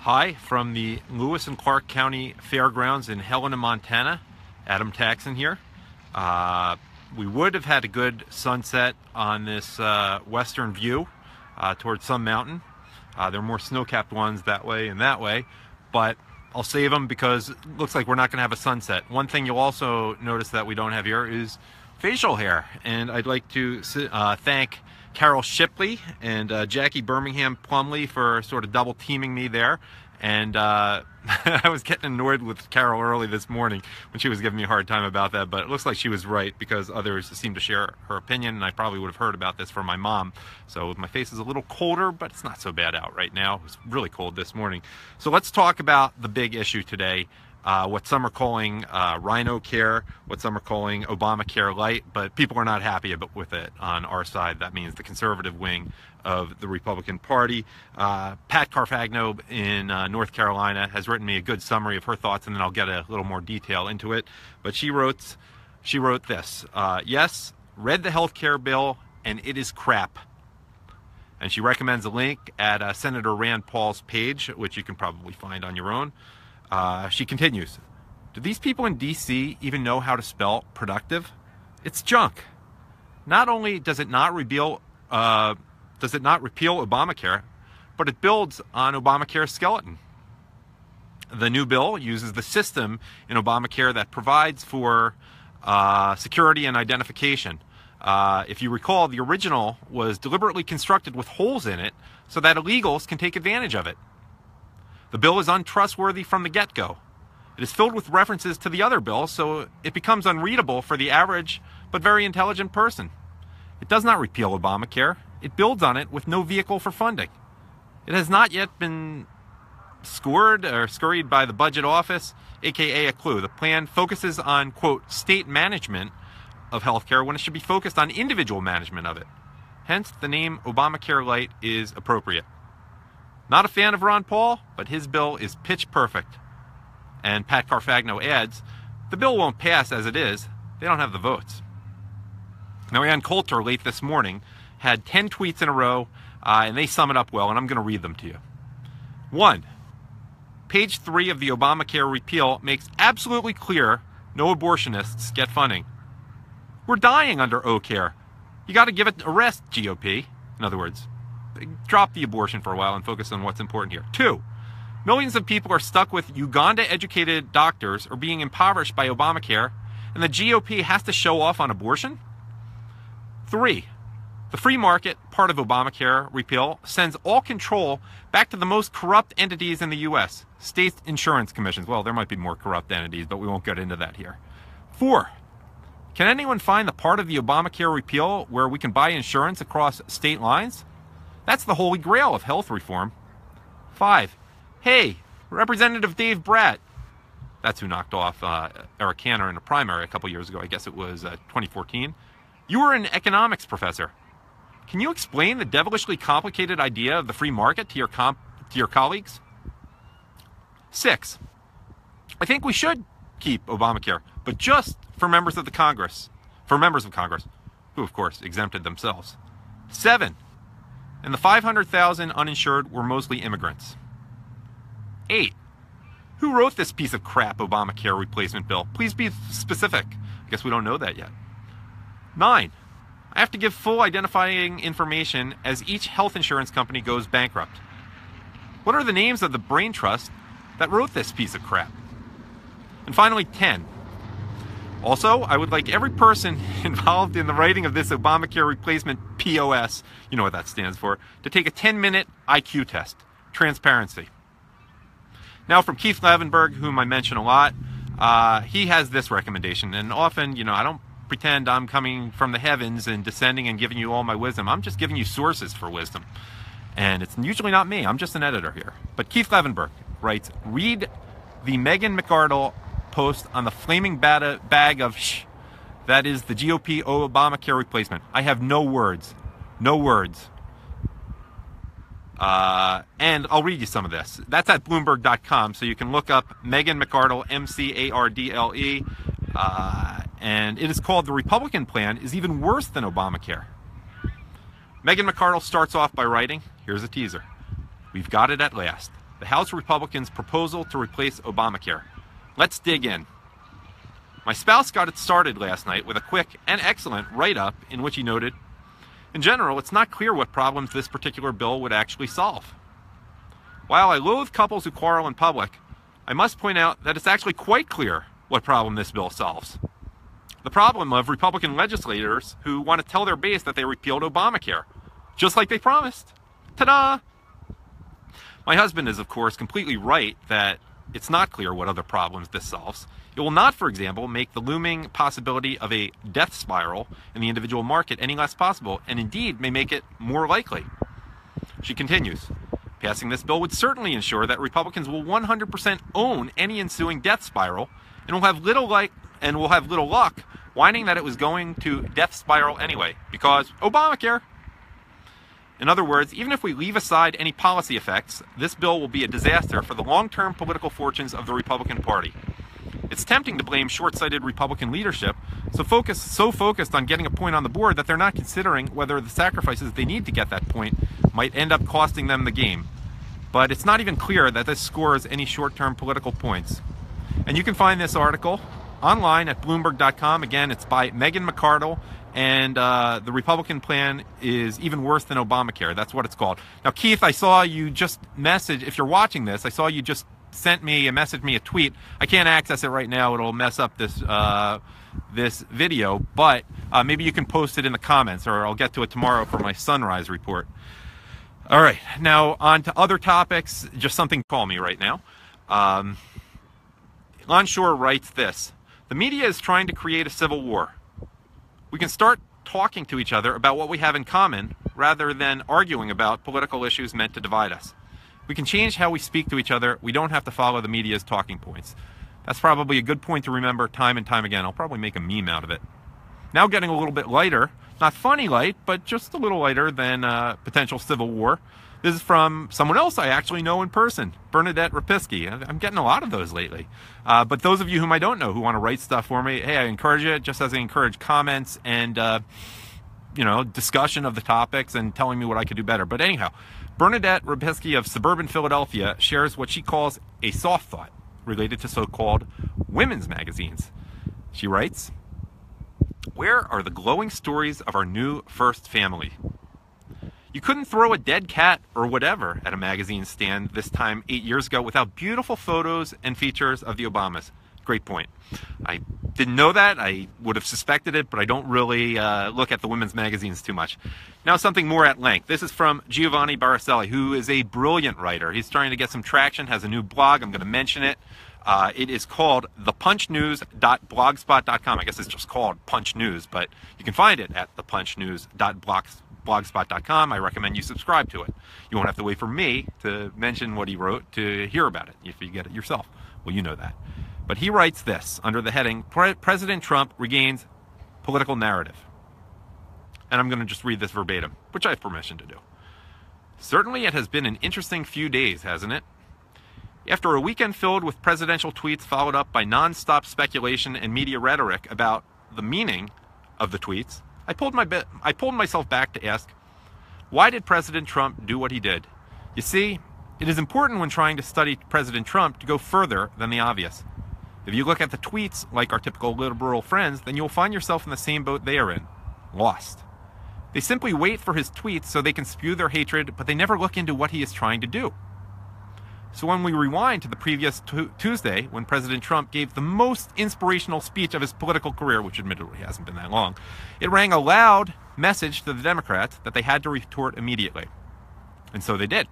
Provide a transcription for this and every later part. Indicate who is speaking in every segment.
Speaker 1: Hi, from the Lewis and Clark County Fairgrounds in Helena, Montana. Adam Taxin here. We would have had a good sunset on this western view towards some mountain. There are more snow-capped ones that way and that way, but I'll save them because it looks like we're not going to have a sunset. One thing you'll also notice that we don't have here is facial hair, and I'd like to thank Carol Shipley and Jackie Birmingham Plumley for sort of double teaming me there. And I was getting annoyed with Carol early this morning when she was giving me a hard time about that, but it looks like she was right because others seem to share her opinion, and I probably would have heard about this from my mom. So my face is a little colder, but it's not so bad out right now. It was really cold this morning. So let's talk about the big issue today. What some are calling RINOCare, what some are calling Obamacare Lite, but people are not happy with it on our side. That means the conservative wing of the Republican Party. Pat Carfagno in North Carolina has written me a good summary of her thoughts, and then I'll get a little more detail into it. But she wrote this, yes, read the health care bill, and it is crap. And she recommends a link at Senator Rand Paul's page, which you can probably find on your own. She continues, do these people in D.C. even know how to spell productive? It's junk. Not only does it not repeal Obamacare, but it builds on Obamacare's skeleton. The new bill uses the system in Obamacare that provides for security and identification. If you recall, the original was deliberately constructed with holes in it so that illegals can take advantage of it. The bill is untrustworthy from the get-go. It is filled with references to the other bills, so it becomes unreadable for the average but very intelligent person. It does not repeal Obamacare. It builds on it with no vehicle for funding. It has not yet been scored or scurried by the budget office, aka a clue. The plan focuses on, quote, state management of healthcare when it should be focused on individual management of it. Hence, the name Obamacare Lite is appropriate. Not a fan of Ron Paul, but his bill is pitch perfect. And Pat Carfagno adds, the bill won't pass as it is. They don't have the votes. Now, Ann Coulter, late this morning, had 10 tweets in a row, and they sum it up well, and I'm going to read them to you. 1. Page 3 of the Obamacare repeal makes absolutely clear no abortionists get funding. We're dying under Obamacare. You got to give it a rest, GOP. In other words, drop the abortion for a while and focus on what's important here. 2. Millions of people are stuck with Uganda-educated doctors or being impoverished by Obamacare, and the GOP has to show off on abortion? 3. The free market part of Obamacare repeal sends all control back to the most corrupt entities in the U.S., state insurance commissions. Well, there might be more corrupt entities, but we won't get into that here. 4. Can anyone find the part of the Obamacare repeal where we can buy insurance across state lines? That's the holy grail of health reform. 5. Hey, Representative Dave Bratt. That's who knocked off Eric Cantor in a primary a couple years ago. I guess it was 2014. You were an economics professor. Can you explain the devilishly complicated idea of the free market to your colleagues? 6. I think we should keep Obamacare, but just for members of Congress, who of course exempted themselves. 7. And the 500,000 uninsured were mostly immigrants. 8. Who wrote this piece of crap Obamacare replacement bill? Please be specific. I guess we don't know that yet. 9. I have to give full identifying information as each health insurance company goes bankrupt. What are the names of the brain trust that wrote this piece of crap? And finally, 10. Also, I would like every person involved in the writing of this Obamacare replacement POS, you know what that stands for, to take a 10-minute IQ test. Transparency. Now from Keith Levenberg, whom I mention a lot, he has this recommendation, and often, I don't pretend I'm coming from the heavens and descending and giving you all my wisdom. I'm just giving you sources for wisdom. And it's usually not me. I'm just an editor here. But Keith Levenberg writes, read the Megan McArdle post on the flaming bag of shh. That is the GOP Obamacare replacement. I have no words. No words. And I'll read you some of this. That's at Bloomberg.com, so you can look up Megan McArdle, McArdle. And it is called The Republican Plan is Even Worse Than Obamacare. Megan McArdle starts off by writing, here's a teaser. We've got it at last. the House Republicans' proposal to replace Obamacare. Let's dig in. My spouse got it started last night with a quick and excellent write-up in which he noted, in general, it's not clear what problems this particular bill would actually solve. While I loathe couples who quarrel in public, I must point out that it's actually quite clear what problem this bill solves. The problem of Republican legislators who want to tell their base that they repealed Obamacare, just like they promised. Ta-da! My husband is, of course, completely right that it's not clear what other problems this solves. It will not, for example, make the looming possibility of a death spiral in the individual market any less possible, and indeed may make it more likely. She continues, passing this bill would certainly ensure that Republicans will 100% own any ensuing death spiral, and will have little luck whining that it was going to death spiral anyway, because Obamacare. In other words, even if we leave aside any policy effects, this bill will be a disaster for the long-term political fortunes of the Republican Party. It's tempting to blame short-sighted Republican leadership, so focused on getting a point on the board that they're not considering whether the sacrifices they need to get that point might end up costing them the game. But it's not even clear that this scores any short-term political points. And you can find this article online at Bloomberg.com. Again, it's by Megan McArdle, and the Republican plan is even worse than Obamacare. That's what it's called. Now, Keith, I saw you just message, if you're watching this, I saw you just messaged me a tweet. I can't access it right now. It'll mess up this video, but maybe you can post it in the comments, or I'll get to it tomorrow for my sunrise report. All right, now on to other topics. Just something to call me right now. Lon Shore writes this: the media is trying to create a civil war. We can start talking to each other about what we have in common rather than arguing about political issues meant to divide us. We can change how we speak to each other. We don't have to follow the media's talking points. That's probably a good point to remember time and time again. I'll probably make a meme out of it. Now getting a little bit lighter, not funny light, but just a little lighter than potential civil war. This is from someone else I actually know in person, Bernadette Rapisky. I'm getting a lot of those lately. But those of you whom I don't know who want to write stuff for me, hey, I encourage it, just as I encourage comments and discussion of the topics and telling me what I could do better. But anyhow, Bernadette Rapisky of suburban Philadelphia shares what she calls a soft thought related to so-called women's magazines. She writes, "Where are the glowing stories of our new first family? You couldn't throw a dead cat or whatever at a magazine stand this time 8 years ago without beautiful photos and features of the Obamas." Great point. I didn't know that. I would have suspected it, but I don't really look at the women's magazines too much. Now something more at length. This is from Giovanni Baracelli, who is a brilliant writer. He's trying to get some traction, has a new blog. I'm going to mention it. It is called thepunchnews.blogspot.com. I guess it's just called Punch News, but you can find it at thepunchnews.blogspot.com. I recommend you subscribe to it. You won't have to wait for me to mention what he wrote to hear about it if you get it yourself. Well, you know that. But he writes this under the heading, President Trump regains political narrative. And I'm going to just read this verbatim, which I have permission to do. "Certainly it has been an interesting few days, hasn't it? After a weekend filled with presidential tweets followed up by non-stop speculation and media rhetoric about the meaning of the tweets, I pulled myself back to ask, why did President Trump do what he did? You see, it is important when trying to study President Trump to go further than the obvious. If you look at the tweets like our typical liberal friends, then you'll find yourself in the same boat they are in, lost. They simply wait for his tweets so they can spew their hatred, but they never look into what he is trying to do. So when we rewind to the previous Tuesday, when President Trump gave the most inspirational speech of his political career, which admittedly hasn't been that long, it rang a loud message to the Democrats that they had to retort immediately. And so they did.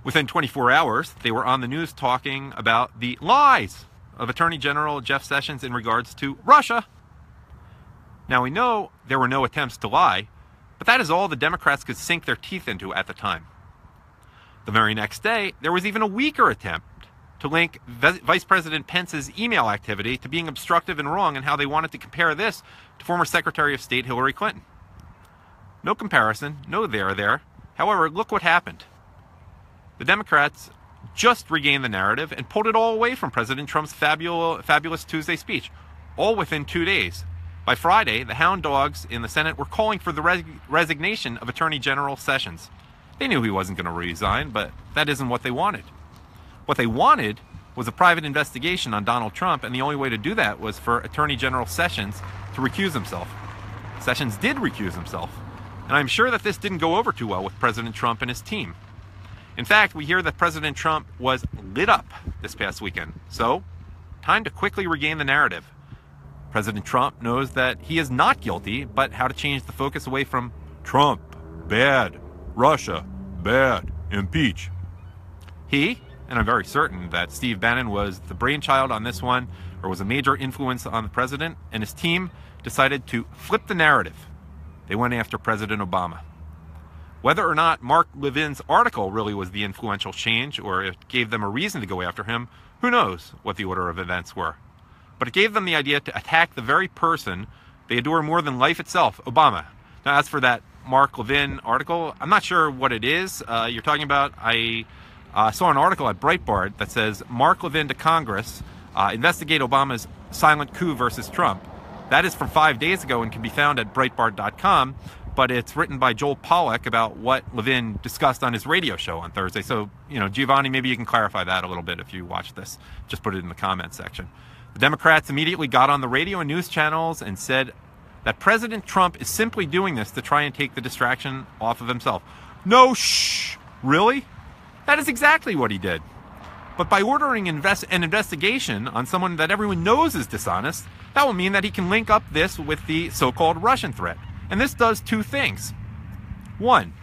Speaker 1: Within 24 hours, they were on the news talking about the lies of Attorney General Jeff Sessions in regards to Russia. Now, we know there were no attempts to lie, but that is all the Democrats could sink their teeth into at the time. The very next day, there was even a weaker attempt to link Vice President Pence's email activity to being obstructive and wrong, and how they wanted to compare this to former Secretary of State Hillary Clinton. No comparison, no there. However, look what happened. The Democrats just regained the narrative and pulled it all away from President Trump's fabulous Tuesday speech, all within 2 days. By Friday, the hound dogs in the Senate were calling for the resignation of Attorney General Sessions. They knew he wasn't going to resign, but that isn't what they wanted. What they wanted was a private investigation on Donald Trump, and the only way to do that was for Attorney General Sessions to recuse himself. Sessions did recuse himself, and I'm sure that this didn't go over too well with President Trump and his team. In fact, we hear that President Trump was lit up this past weekend, so time to quickly regain the narrative. President Trump knows that he is not guilty, but how to change the focus away from Trump, bad, Russia, bad, impeach. He, and I'm very certain that Steve Bannon was the brainchild on this one, or was a major influence on the president, and his team decided to flip the narrative. They went after President Obama. Whether or not Mark Levin's article really was the influential change, or it gave them a reason to go after him, who knows what the order of events were. But it gave them the idea to attack the very person they adore more than life itself, Obama. Now, as for that Mark Levin article, I'm not sure what it is you're talking about. I saw an article at Breitbart that says, Mark Levin to Congress, investigate Obama's silent coup versus Trump. That is from 5 days ago and can be found at Breitbart.com, but it's written by Joel Pollack about what Levin discussed on his radio show on Thursday. So, Giovanni, maybe you can clarify that a little bit if you watch this. Just put it in the comments section. The Democrats immediately got on the radio and news channels and said that President Trump is simply doing this to try and take the distraction off of himself. No, shh, really? That is exactly what he did. But by ordering an investigation on someone that everyone knows is dishonest, that will mean that he can link up this with the so-called Russian threat. And this does two things. One,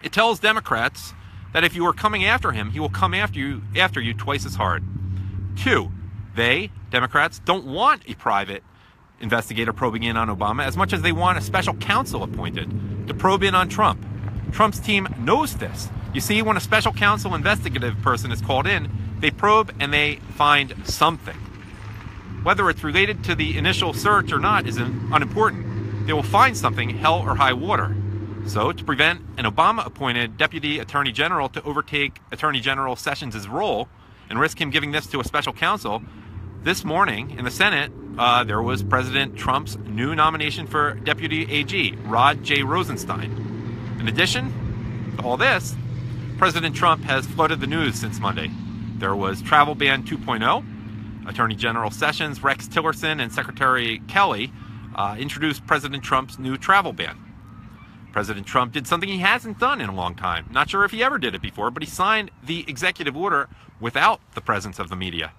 Speaker 1: it tells Democrats that if you are coming after him, he will come after you twice as hard. Two, Democrats, don't want a private investigator probing in on Obama as much as they want a special counsel appointed to probe in on Trump. Trump's team knows this. You see, when a special counsel investigative person is called in, they probe and they find something. Whether it's related to the initial search or not is unimportant. They will find something, hell or high water. So, to prevent an Obama-appointed Deputy Attorney General to overtake Attorney General Sessions' role and risk him giving this to a special counsel, this morning in the Senate, there was President Trump's new nomination for Deputy AG, Rod J. Rosenstein. In addition to all this, President Trump has flooded the news since Monday. There was Travel Ban 2.0. Attorney General Sessions, Rex Tillerson, and Secretary Kelly introduced President Trump's new travel ban. President Trump did something he hasn't done in a long time. Not sure if he ever did it before, but he signed the executive order without the presence of the media.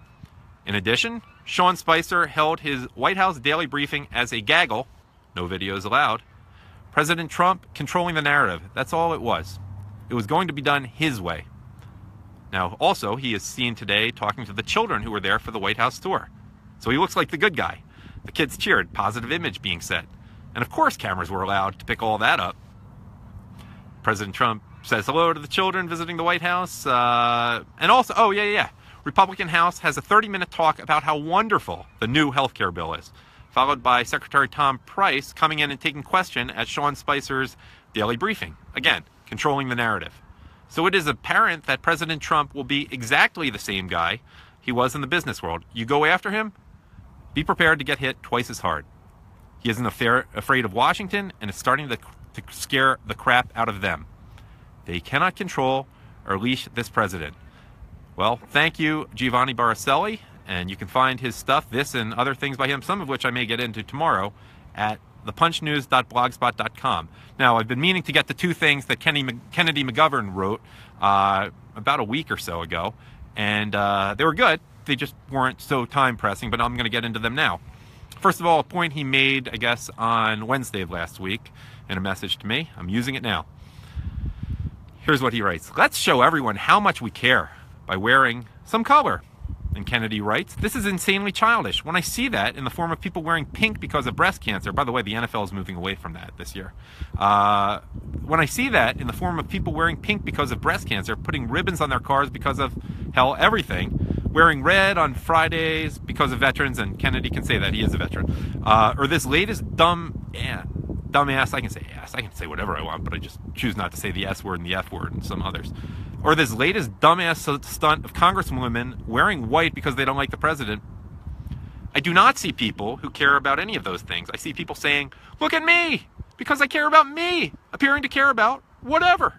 Speaker 1: In addition, Sean Spicer held his White House daily briefing as a gaggle, no videos allowed. President Trump controlling the narrative, that's all it was. It was going to be done his way. Now, also, he is seen today talking to the children who were there for the White House tour. So he looks like the good guy. The kids cheered, positive image being set. And of course cameras were allowed to pick all that up. President Trump says hello to the children visiting the White House. And also, Republican House has a 30-minute talk about how wonderful the new health care bill is, followed by Secretary Tom Price coming in and taking question at Sean Spicer's daily briefing. Again, controlling the narrative. So it is apparent that President Trump will be exactly the same guy he was in the business world. You go after him, be prepared to get hit twice as hard. He isn't afraid of Washington, and is starting to scare the crap out of them. They cannot control or leash this president. Well, thank you, Giovanni Baracelli, and you can find his stuff, this and other things by him, some of which I may get into tomorrow, at thepunchnews.blogspot.com. Now, I've been meaning to get the two things that Kennedy McGovern wrote about a week or so ago, and they were good. They just weren't so time-pressing, but I'm going to get into them now. First of all, a point he made, I guess, on Wednesday of last week in a message to me. I'm using it now. Here's what he writes. Let's show everyone how much we care by wearing some color. And Kennedy writes, this is insanely childish. When I see that in the form of people wearing pink because of breast cancer, by the way, the NFL is moving away from that this year. When I see that in the form of people wearing pink because of breast cancer, putting ribbons on their cars because of, hell, everything, wearing red on Fridays because of veterans, and Kennedy can say that, he is a veteran, or this latest dumbass, I can say ass, I can say whatever I want, but I just choose not to say the S word and the F word and some others. Or this latest dumbass stunt of congresswomen wearing white because they don't like the president. I do not see people who care about any of those things. I see people saying, look at me, because I care about me, appearing to care about whatever.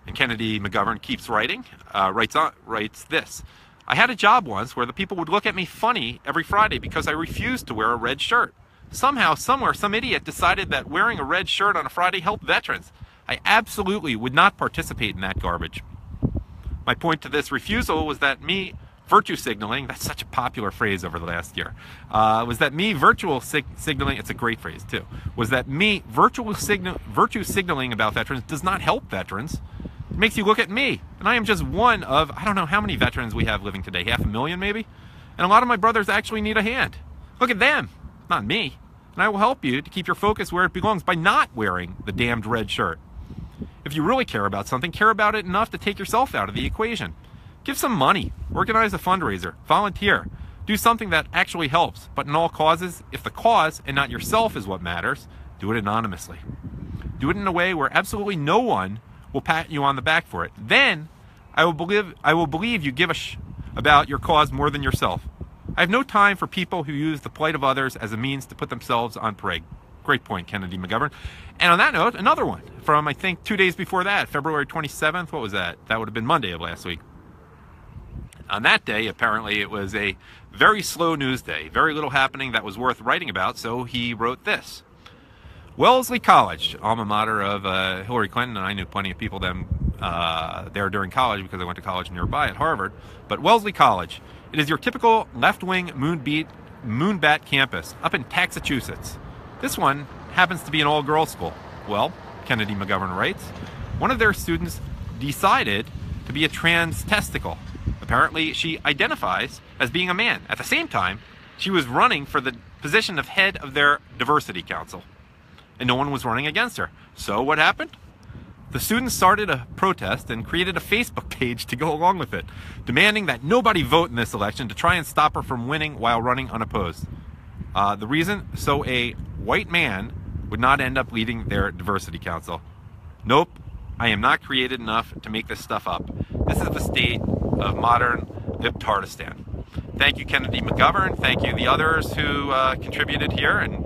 Speaker 1: And Kennedy McGovern keeps writing, writes this. I had a job once where the people would look at me funny every Friday because I refused to wear a red shirt. Somehow, somewhere, some idiot decided that wearing a red shirt on a Friday helped veterans. I absolutely would not participate in that garbage. My point to this refusal was that me virtue signaling, that's such a popular phrase over the last year, was that me virtue signaling, it's a great phrase too, was that me virtue signaling about veterans does not help veterans. It makes you look at me, and I am just one of, I don't know how many veterans we have living today, 500,000 maybe? And a lot of my brothers actually need a hand. Look at them, not me. And I will help you to keep your focus where it belongs by not wearing the damned red shirt. If you really care about something, care about it enough to take yourself out of the equation. Give some money, organize a fundraiser, volunteer, do something that actually helps. But in all causes, if the cause and not yourself is what matters, do it anonymously. Do it in a way where absolutely no one will pat you on the back for it. Then I will believe you give a about your cause more than yourself. I have no time for people who use the plight of others as a means to put themselves on parade. Great point, Kennedy McGovern. And on that note, another one from, I think, 2 days before that, February 27th. What was that? That would have been Monday of last week. On that day, apparently, it was a very slow news day. Very little happening that was worth writing about, so he wrote this. Wellesley College, alma mater of Hillary Clinton, and I knew plenty of people there during college because I went to college nearby at Harvard. But Wellesley College, it is your typical left-wing moonbat campus up in Taxin. This one happens to be an all-girls school. Well, Kennedy McGovern writes, one of their students decided to be a trans testicle. Apparently, she identifies as being a man. At the same time, she was running for the position of head of their diversity council. And no one was running against her. So what happened? The students started a protest and created a Facebook page to go along with it, demanding that nobody vote in this election to try and stop her from winning while running unopposed. The reason? So a white man would not end up leading their diversity council. Nope, I am not creative enough to make this stuff up. This is the state of modern libtardistan. Thank you, Kennedy McGovern. Thank you, the others who contributed here. And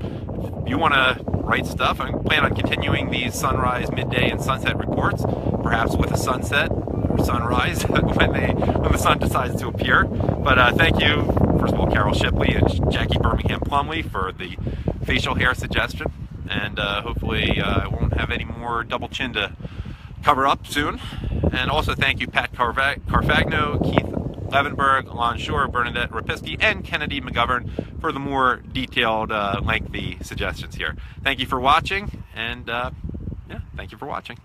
Speaker 1: if you want to write stuff, I plan on continuing these sunrise, midday, and sunset reports, perhaps with a sunset or sunrise when the sun decides to appear. But thank you, first of all, Carol Shipley and Jackie Birmingham Plumley for the facial hair suggestion. And hopefully I won't have any more double chin to cover up soon. And also thank you, Pat Carfagno, Keith Levenberg, Alon Shore, Bernadette Rapisky, and Kennedy McGovern for the more detailed, lengthy suggestions here. Thank you for watching, and yeah, thank you for watching.